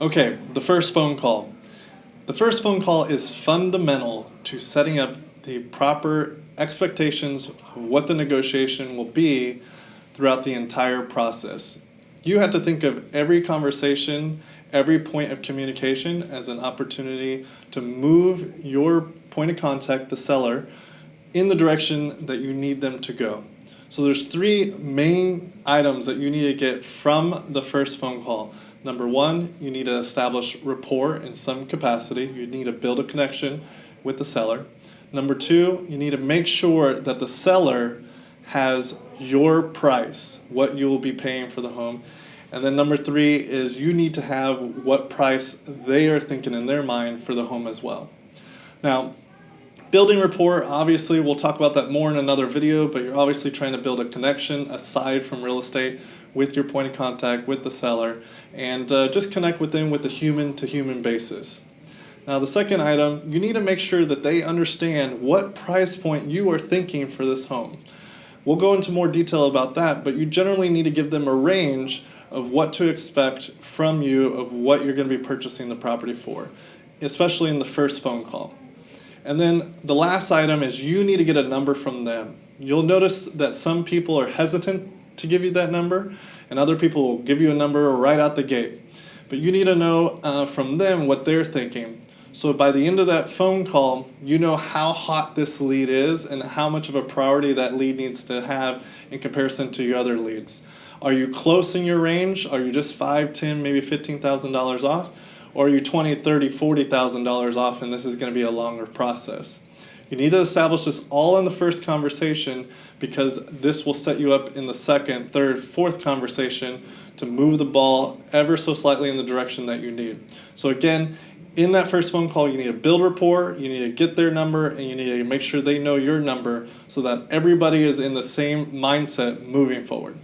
Okay, the first phone call. The first phone call is fundamental to setting up the proper expectations of what the negotiation will be throughout the entire process. You have to think of every conversation, every point of communication as an opportunity to move your point of contact, the seller, in the direction that you need them to go. So there's three main items that you need to get from the first phone call. Number one, you need to establish rapport in some capacity. You need to build a connection with the seller. Number two, you need to make sure that the seller has your price, what you will be paying for the home. And then number three is you need to have what price they are thinking in their mind for the home as well. Now, building rapport, obviously, we'll talk about that more in another video, but you're obviously trying to build a connection aside from real estate with your point of contact, with the seller, and just connect with them with a human-to-human basis. Now, the second item, you need to make sure that they understand what price point you are thinking for this home. We'll go into more detail about that, but you generally need to give them a range of what to expect from you of what you're going to be purchasing the property for, especially in the first phone call. And then the last item is you need to get a number from them. You'll notice that some people are hesitant to give you that number, and other people will give you a number right out the gate. But you need to know from them what they're thinking. So by the end of that phone call, you know how hot this lead is and how much of a priority that lead needs to have in comparison to your other leads. Are you close in your range? Are you just $5, $10, maybe $15,000 off? Or are you $20, $30, $40,000 off, and this is going to be a longer process? You need to establish this all in the first conversation because this will set you up in the second, third, fourth conversation to move the ball ever so slightly in the direction that you need. So again, in that first phone call, you need to build rapport, you need to get their number, and you need to make sure they know your number so that everybody is in the same mindset moving forward.